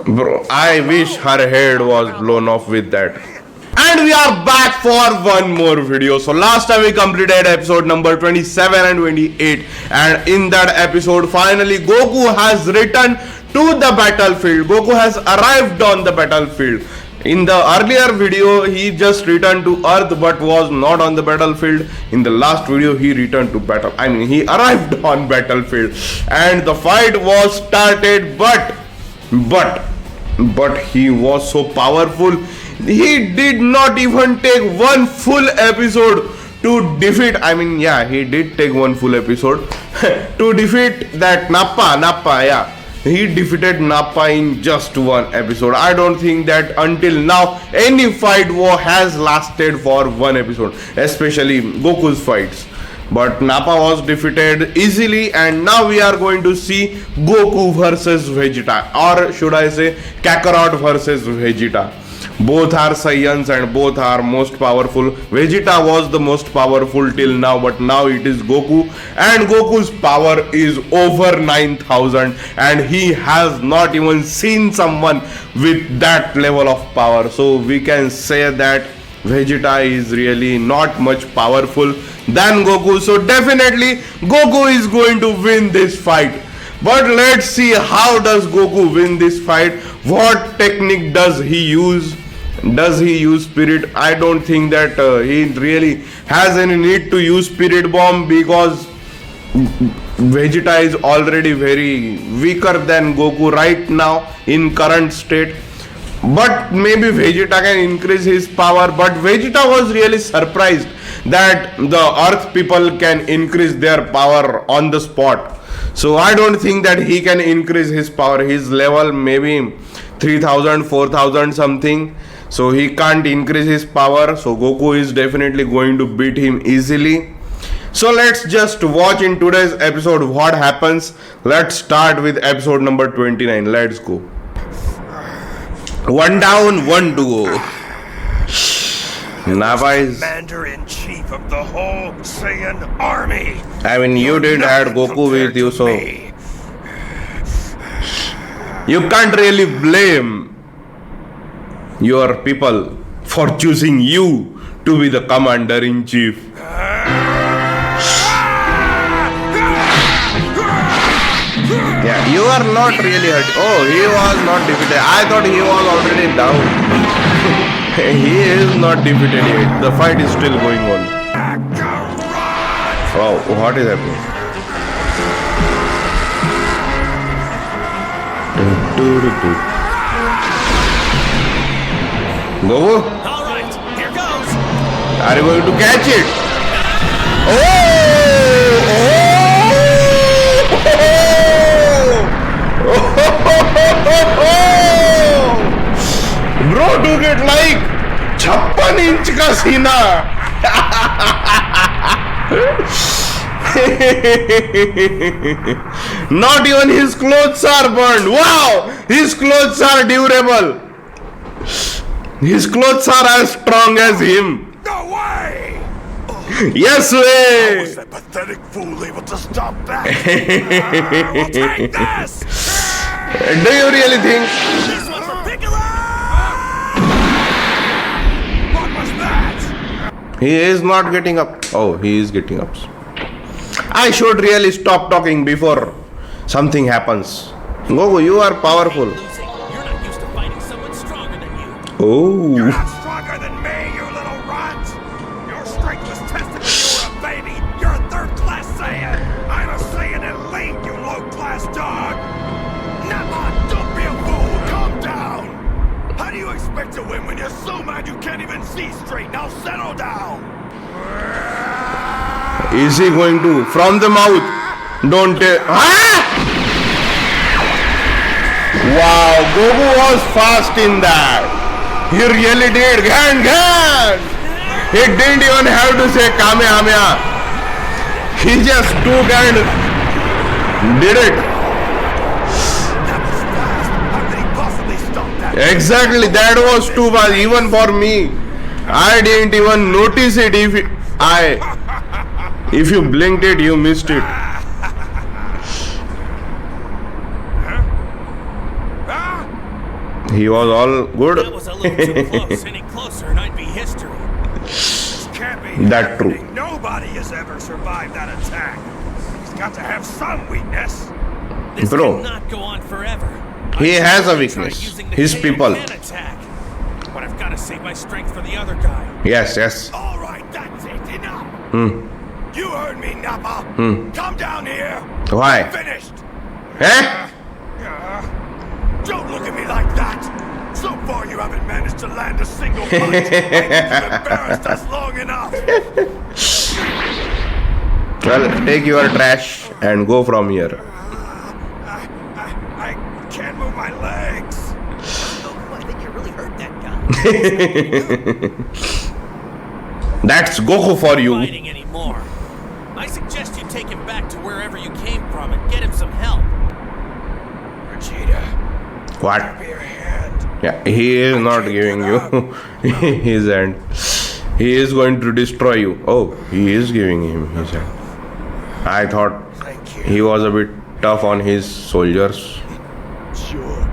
Bro, I wish her head was blown off with that. And we are back for one more video. So last time we completed episode number 27 and 28, and in that episode finally Goku has returned to the battlefield. Goku has arrived on the battlefield. In the earlier video he just returned to Earth but was not on the battlefield. In the last video he returned to he arrived on battlefield and the fight was started, but he was so powerful. He did not even take one full episode to defeat. He did take one full episode to defeat that Nappa. Yeah, he defeated Nappa in just one episode. I don't think that until now any fight war has lasted for one episode, especially Goku's fights. But Nappa was defeated easily, and now we are going to see Goku versus Vegeta, or should I say Kakarot versus Vegeta. Both are Saiyans and both are most powerful. Vegeta was the most powerful till now, but now it is Goku, and Goku's power is over 9,000, and he has not even seen someone with that level of power. So we can say that Vegeta is really not much powerful than Goku. So definitely Goku is going to win this fight. But let's see how does Goku win this fight. What technique does he use? Does he use Spirit? I don't think that he really has any need to use Spirit Bomb, because Vegeta is already very weaker than Goku right now in current state. But maybe Vegeta can increase his power. But Vegeta was really surprised that the Earth people can increase their power on the spot. So I don't think that he can increase his power. His level maybe 3,000, 4,000 something. So he can't increase his power. So Goku is definitely going to beat him easily. So let's just watch in today's episode what happens. Let's start with episode number 29. Let's go. One down, one to go. Nappa is Commander-in-Chief of the whole Saiyan army. You did add Goku with you, so you can't really blame your people for choosing you to be the Commander-in-Chief. Yeah, you are not really hurt. Oh, he was not defeated. I thought he was already down. He is not defeated yet. The fight is still going on. Wow, what is happening? Goku? Alright, here goes. Are you going to catch it? Bro took it like 56 inch ka Sina. Not even his clothes are burned. Wow, his clothes are durable. His clothes are as strong as him. No way! Yes How way. was that pathetic fool able to stop that? We'll take this! Do you really think? This one for Piccolo! What was that? He is not getting up. Oh, he is getting up. I should really stop talking before something happens. Goku, you are powerful. You're not used to fighting someone stronger than you. Oh. You're not stronger than me, you little runt! Your strength was tested when you were a baby! You're a third-class Saiyan! I'm a Saiyan elite, you low-class dog! Nappa, don't be a fool! Calm down! How do you expect to win when you're so mad you can't even see straight? Now settle down! Is he going to? From the mouth. Don't tell. Wow, Goku was fast in that. He really did. Gan. He didn't even have to say Kamehameha. He just took and did it. That was fast! How could he possibly stop that? Exactly, that was too fast even for me. I didn't even notice it. If you blinked it, you missed it. He was all good. That was a little too close. Any closer and I'd be history. Can't be That true. happening. Nobody has ever survived that attack. He's got to have some weakness. This Bro. cannot go on forever. He I has a tried weakness. using the His KO people. can attack, but I've got to save my strength for the other guy. Yes. All right, that's it. Enough. You heard me, Nappa. Come down here. Why? Finished. Eh? Don't look at me like that. So far, you haven't managed to land a single punch. I think you've embarrassed us long enough. Well, take your trash and go from here. I can't move my legs. I think you really hurt that guy. That's Goku for you. Fighting anymore. I suggest you take him back to wherever you came from and get him some help. Vegeta, What? give me your hand. Yeah, he is not giving you his hand. He is going to destroy you. Oh, he is giving him his hand. I thought Thank you. he was a bit tough on his soldiers. Sure.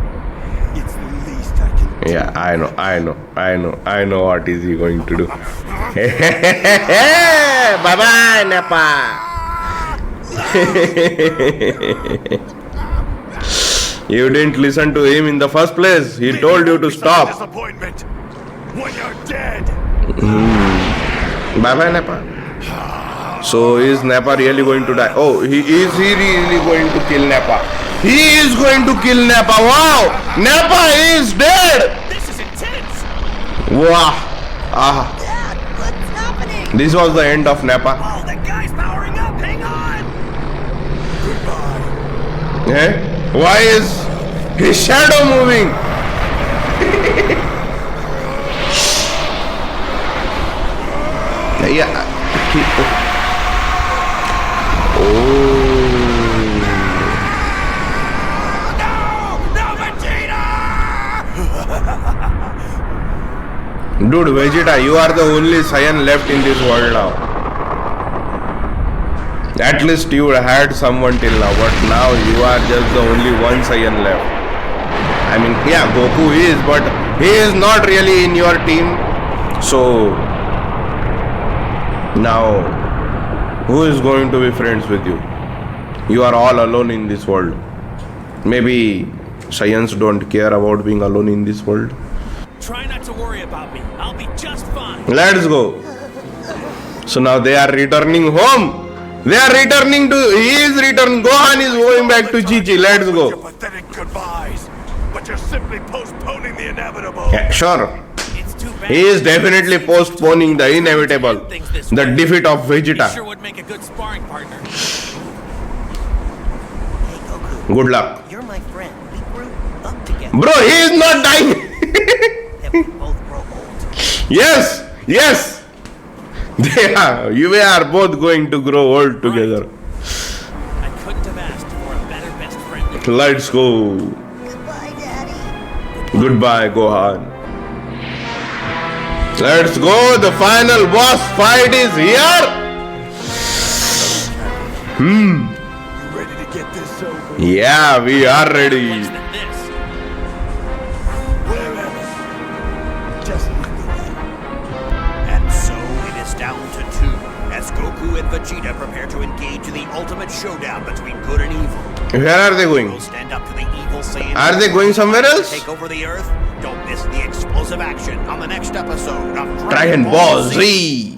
It's the least I can do. Yeah, I know what is he going to do. Bye bye, Nappa. You didn't listen to him in the first place. He told you to stop. Disappointment when you're dead. Bye bye, Nappa. So is Nappa really going to die? Oh, he really going to kill Nappa? He is going to kill Nappa. Wow! Nappa is dead. This is intense. Wow. Ah. Dad, what's happening? This was the end of Nappa. Oh, that guy's powering up. Hang on. Eh? Why is his shadow moving? Yeah. Oh. No, Vegeta! Dude, Vegeta, you are the only Saiyan left in this world now. At least you had someone till now, but now you are just the only one Saiyan left. I mean, yeah, Goku is, but he is not really in your team. So, now, who is going to be friends with you? You are all alone in this world. Maybe Saiyans don't care about being alone in this world. Try not to worry about me. I'll be just fine. Let's go. So now they are returning home. They are returning to. He is returning. Gohan is going back to Chi-Chi. Let's Your go. pathetic goodbyes, but you're simply postponing the inevitable. Yeah, sure. It's too bad. He is definitely postponing the inevitable. The defeat of He Vegeta. sure would make a good sparring partner. Hey, Goku, Good luck. you're my friend. We grew up together. Bro, he is not dying. And we both grow old. Yes. They are. We are both going to grow old together. I couldn't have asked for a better best friend than you. Let's go. Goodbye, Daddy. Goodbye, Gohan. Let's go. The final boss fight is here. You ready to get this over? Yeah, we are ready. Less than this. Wherever. Just like the wind. And so it is down to 2 as Goku and Vegeta prepare to engage in the ultimate showdown between good and evil. Where are they Will going? stand up to the evil Saiyan. Are they going somewhere else? Take over the Earth? Don't miss the explosive action on the next episode of Dragon Ball Z.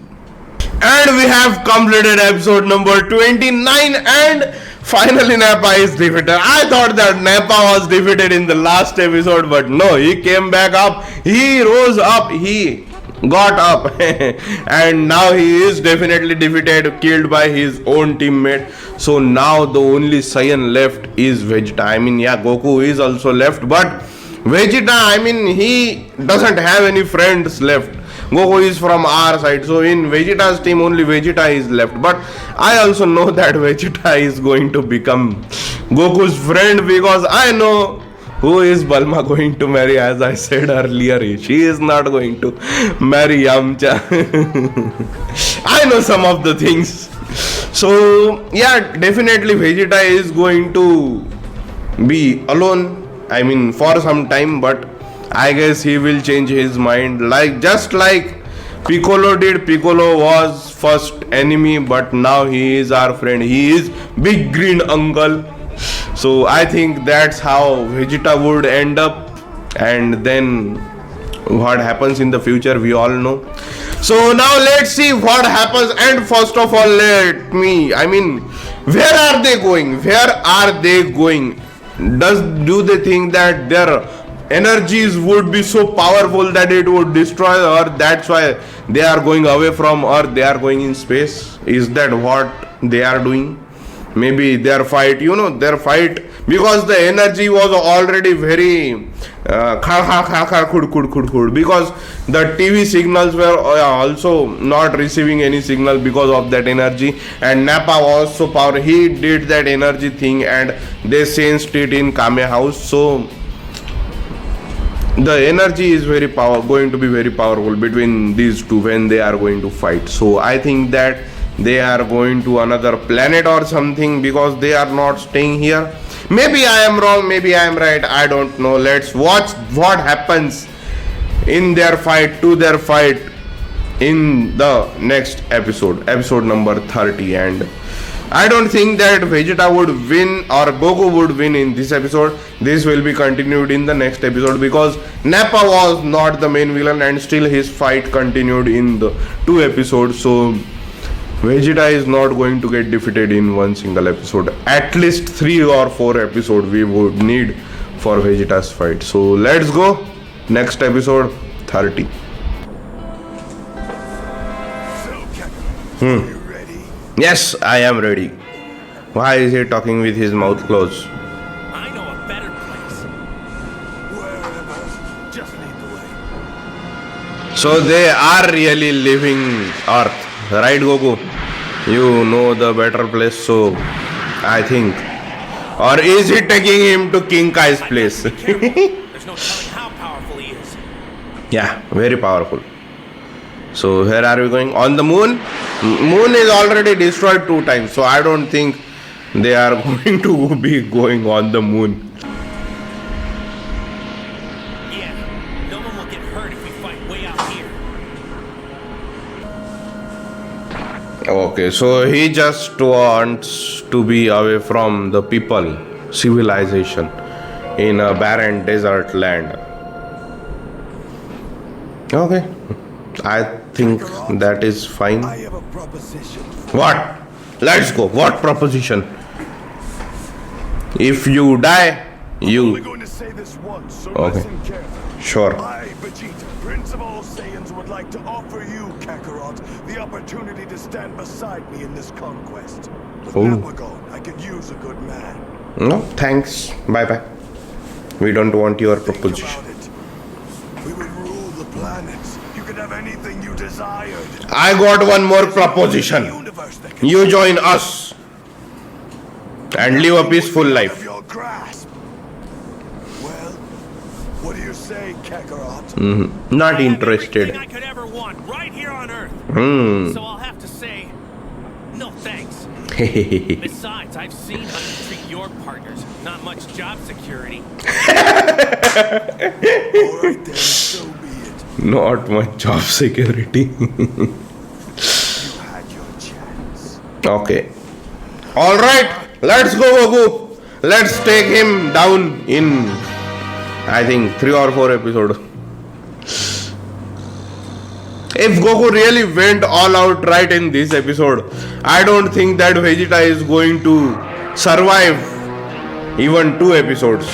And we have completed episode number 29 and finally Nappa is defeated. I thought that Nappa was defeated in the last episode, but no, he came back up. He rose up. He got up. And now he is definitely defeated, killed by his own teammate. So now the only Saiyan left is Vegeta. I mean, yeah, Goku is also left, but Vegeta, I mean, he doesn't have any friends left. Goku is from our side, so in Vegeta's team only Vegeta is left. But I also know that Vegeta is going to become Goku's friend, because I know who is Bulma going to marry. As I said earlier, she is not going to marry Yamcha. I know some of the things. So yeah, definitely Vegeta is going to be alone, I mean, for some time, but I guess he will change his mind, like just like Piccolo did. Piccolo was first enemy, but now he is our friend. He is Big Green Uncle. So I think that's how Vegeta would end up, and then what happens in the future we all know. So now let's see what happens. And first of all, where are they going? Where are they going? Do they think that their energies would be so powerful that it would destroy Earth? That's why they are going away from Earth. They are going in space. Is that what they are doing? Maybe their fight, because the energy was already very because the TV signals were also not receiving any signal because of that energy, and Nappa was so powerful. He did that energy thing and they sensed it in Kame house. So the energy is going to be very powerful between these two when they are going to fight. So I think that they are going to another planet or something, because they are not staying here. Maybe I am wrong, maybe I am right, I don't know. Let's watch what happens in their fight in the next episode number 30. And I don't think that Vegeta would win or Goku would win in this episode. This will be continued in the next episode, because Nappa was not the main villain and still his fight continued in the 2 episodes. So Vegeta is not going to get defeated in one single episode. At least 3 or 4 episodes we would need for Vegeta's fight. So let's go. Next episode 30. So, Captain, are you ready? Yes, I am ready. Why is he talking with his mouth closed? I know a better place. Wherever, just lead the way. So they are really leaving Earth, right, Goku? You know the better place, so I think. Or is he taking him to King Kai's place? Be careful. There's no telling how powerful he is. Yeah, very powerful. So where are we going? On the moon? Moon is already destroyed 2 times, so I don't think they are going to be going on the moon. Yeah, no one will get hurt if we fight way out here. Okay, so he just wants to be away from the people, civilization, in a barren desert land. Okay, I think that is fine. I have a proposition. What? Let's go. What proposition? If you die, Only you. going to say this once, so Okay. listen carefully. Sure. I, Vegeta, Prince of all Saiyans, would like to offer you, Kakarot, the opportunity to stand beside me in this conquest. With Oh. Nappa gone, I could use a good man. No, thanks. Bye bye. We don't want your Think proposition. about it. We would rule the planets. You could have anything you desired. I got one more proposition. Universe that could You join us and live a peaceful Of life. your grasp. Well, what do you say, Kakarot? Not I have interested. everything I could ever want right here on Earth. So I'll have to say, no thanks. Besides, I've seen how you treat your partners. Not much job security. All right then, so be it. Not much job security. You had your chance. Okay. Alright, let's go, Goku. Let's take him down in, I think, 3 or 4 episodes. If Goku really went all out right in this episode, I don't think that Vegeta is going to survive even 2 episodes.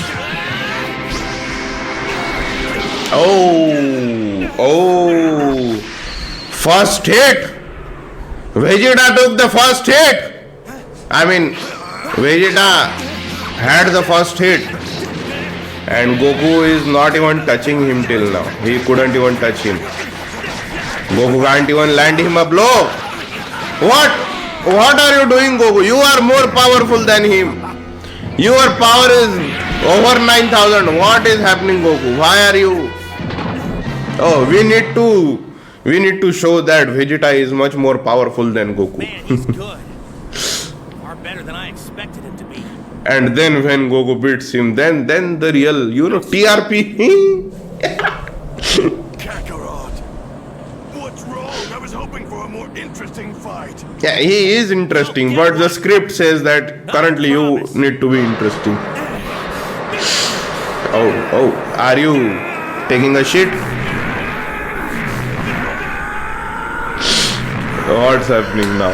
Oh, first hit. Vegeta took the first hit. Vegeta had the first hit. And Goku is not even touching him till now. He couldn't even touch him. Goku can't even land him a blow. What? What are you doing, Goku? You are more powerful than him. Your power is over 9,000. What is happening, Goku? Why are you? Oh, we need to show that Vegeta is much more powerful than Goku. Man, he's good. Far better than I expected him to be. And then when Goku beats him, then the real, TRP. Kakarot! What's wrong? I was hoping for a more interesting fight. Yeah, he is interesting, but the script says that currently you need to be interesting. Oh, are you taking a shit? What's happening now?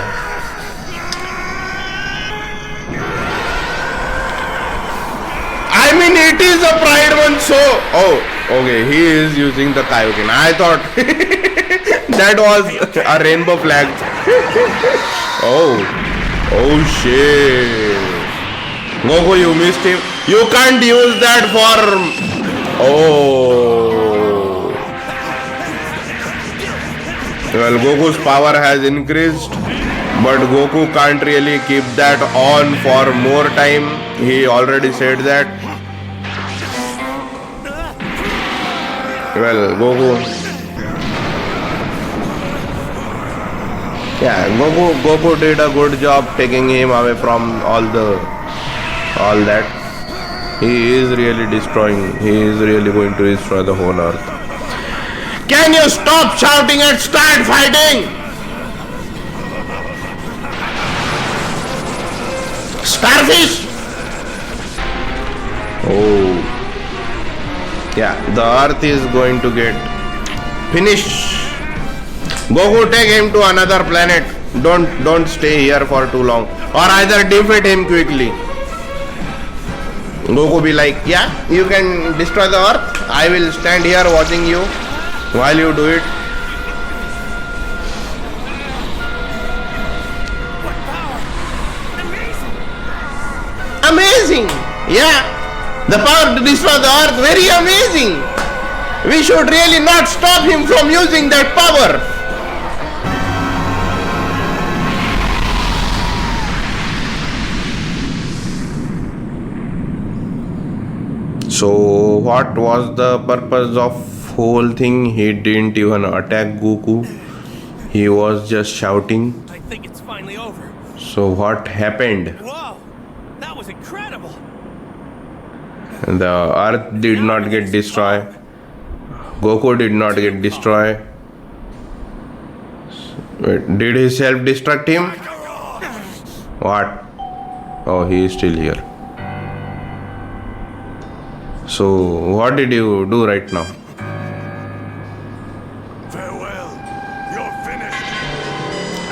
I mean, it is a Pride one, so... Oh, okay, he is using the Kaioken. I thought that was a rainbow flag. Oh shit. Goku, you missed him. You can't use that for... Oh. Well, Goku's power has increased, but Goku can't really keep that on for more time. He already said that. Well, Goku. Yeah, Goku did a good job taking him away from all that. He is really destroying. He is really going to destroy the whole earth. Can you stop shouting and start fighting? Starfish! Oh. Yeah, the earth is going to get finished. Goku, take him to another planet. Don't stay here for too long. Or either defeat him quickly. Goku be like, yeah, you can destroy the earth. I will stand here watching you while you do it. What power! Amazing! Amazing! Yeah, the power to destroy the earth, very amazing. We should really not stop him from using that power. So what was the purpose of whole thing? He didn't even attack Goku. He was just shouting. I think it's finally over. So what happened? Whoa! That was incredible! The earth did not get destroyed. Goku did not get destroyed. Wait, did he self-destruct him? What? Oh, he is still here. So, what did you do right now? Farewell. You're finished.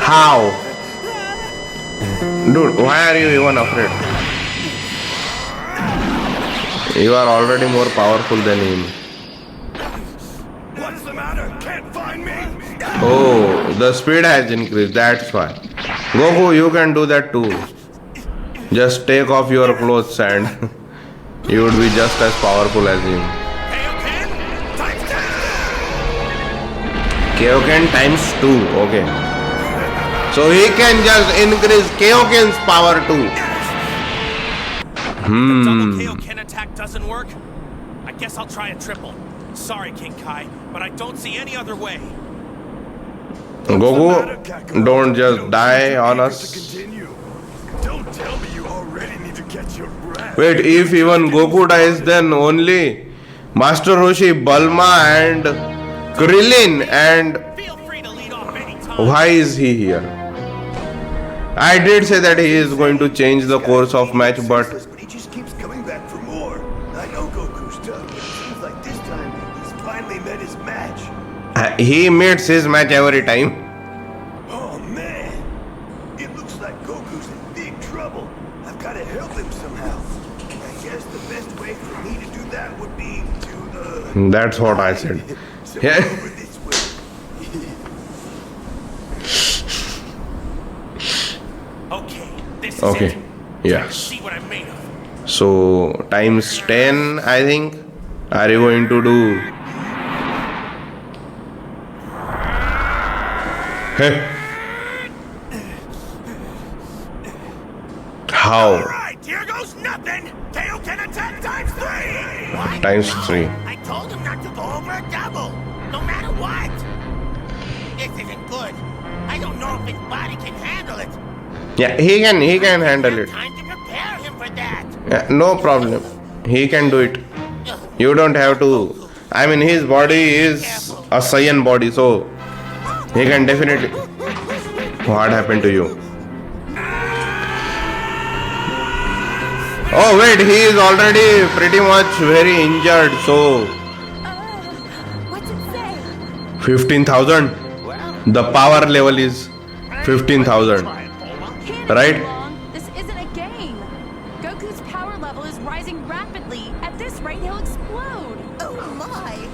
How? Dude, why are you even afraid? You are already more powerful than him. What's the matter? Can't find me? Oh, the speed has increased, that's why. Goku, you can do that too. Just take off your clothes and you would be just as powerful as him. Kaioken times 2! Kaioken times 2, okay. So he can just increase Kaioken's power too. If the double Kaioken attack doesn't work, I guess I'll try a triple. Sorry, King Kai, but I don't see any other way. Goku, don't just die on us. Continue. Don't tell me you already need to catch your breath. Wait, if even Goku dies, then only Master Roshi, Bulma and Krillin, and Feel free to lead off any time. why is he here? I did say that he is going to change the course of match, but But he just keeps coming back for more. I know Goku's tough, but it seems like this time he's finally met his match. he meets his match every time. Oh man, it looks like Goku's in big trouble. I've got to help him somehow. I guess the best way for me to do that would be to That's what I said. So Yeah. over this way. Okay, this is Okay, it. yes. See what I'm made of. So times 10, I think. Are you going to do? Hey. How? Alright, here goes nothing. Kaioken attack times 3! What? Times 3. I told him not to go over a double, no matter what. This isn't good. I don't know if his body can handle it. Yeah, he can handle it. Time to prepare him for that. Yeah, no problem. He can do it. You don't have to I mean, his body is a Saiyan body, so he can definitely. What happened to you? Oh wait, he is already pretty much very injured, so What's it say? 15,000. The power level is 15,000. Can't Right? be long. This isn't a game. Goku's power level is rising rapidly. At this rate, he'll explode. Oh my!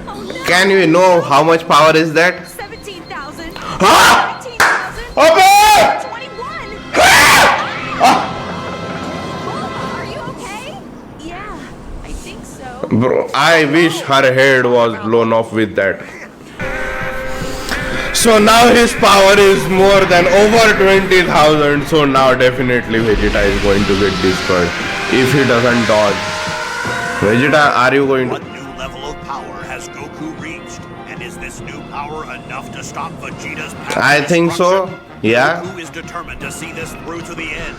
Oh no! Can you know how much power is that? 17,000. Ah! 19,000. Abba! 21. Are you okay? Yeah, I think so. Bro, I wish her head was blown off with that. So now his power is more than over 20,000. So now definitely Vegeta is going to get destroyed if he doesn't dodge. Vegeta, are you going What to? new level of power has Goku reached? And is this new power enough to stop Vegeta's path I to think so. destruction? Yeah. Goku is determined to see this through to the end.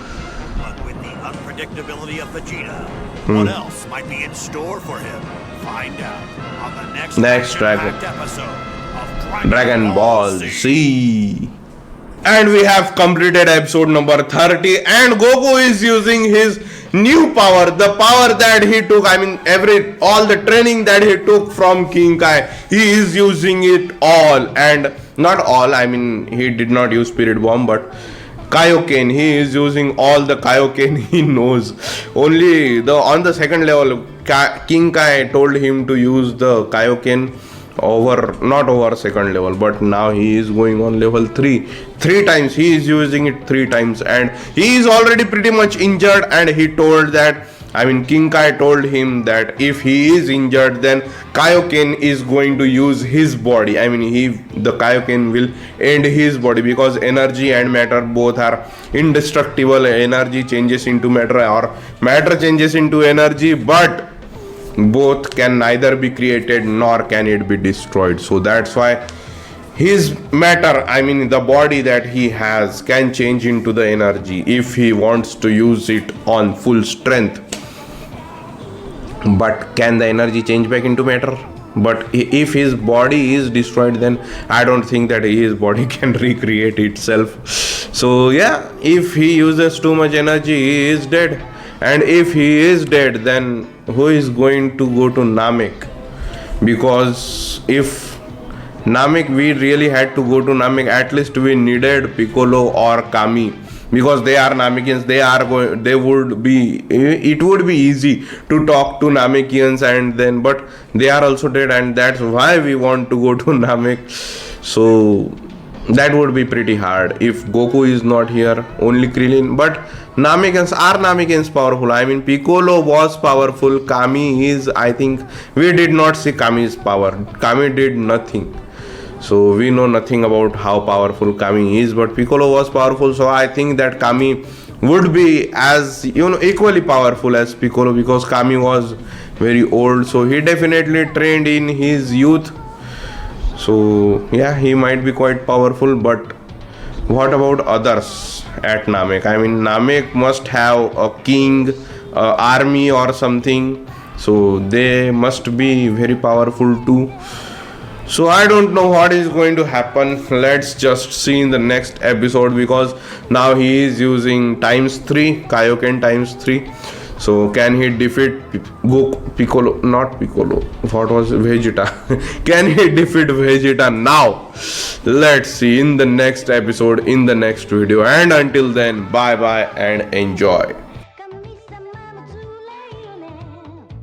But with the unpredictability of Vegeta, what else might be in store for him? Find out on the next action-packed episode of Dragon Ball Z. And we have completed episode number 30, and Goku is using his new power, the power that he took. I mean, all the training that he took from King Kai, he is using it all. And not all, I mean, he did not use Spirit Bomb, but Kaioken, he is using all the Kaioken he knows. Only on the second level, King Kai told him to use the Kaioken not over second level, but now he is going on level 3 times. He is using it 3 times, and he is already pretty much injured. And he told that, I mean, King Kai told him that if he is injured, then Kaioken is going to use his body. I mean, the Kaioken will end his body, because energy and matter both are indestructible. Energy changes into matter, or matter changes into energy, but both can neither be created nor can it be destroyed. So that's why his matter, I mean the body that he has, can change into the energy if he wants to use it on full strength. But can the energy change back into matter? But if his body is destroyed, then I don't think that his body can recreate itself. So yeah, if he uses too much energy, he is dead. And if he is dead, then who is going to go to Namek? Because if Namek, we really had to go to Namek, at least we needed Piccolo or Kami, because they are Namekians. It would be easy to talk to Namekians, and then, but they are also dead, and that's why we want to go to Namek. So that would be pretty hard if Goku is not here, only Krillin. But Namekans powerful. I mean, Piccolo was powerful. Kami is, I think we did not see Kami's power. Kami did nothing, so we know nothing about how powerful Kami is. But Piccolo was powerful, so I think that Kami would be as equally powerful as Piccolo, because Kami was very old, so he definitely trained in his youth. So yeah, he might be quite powerful. But what about others at Namek? I mean, Namek must have a king, army or something, so they must be very powerful too. So I don't know what is going to happen. Let's just see in the next episode, because now he is using ×3 Kaioken ×3. So can he defeat Vegeta? Can he defeat Vegeta now? Let's see in the next episode, in the next video. And until then, bye bye and enjoy.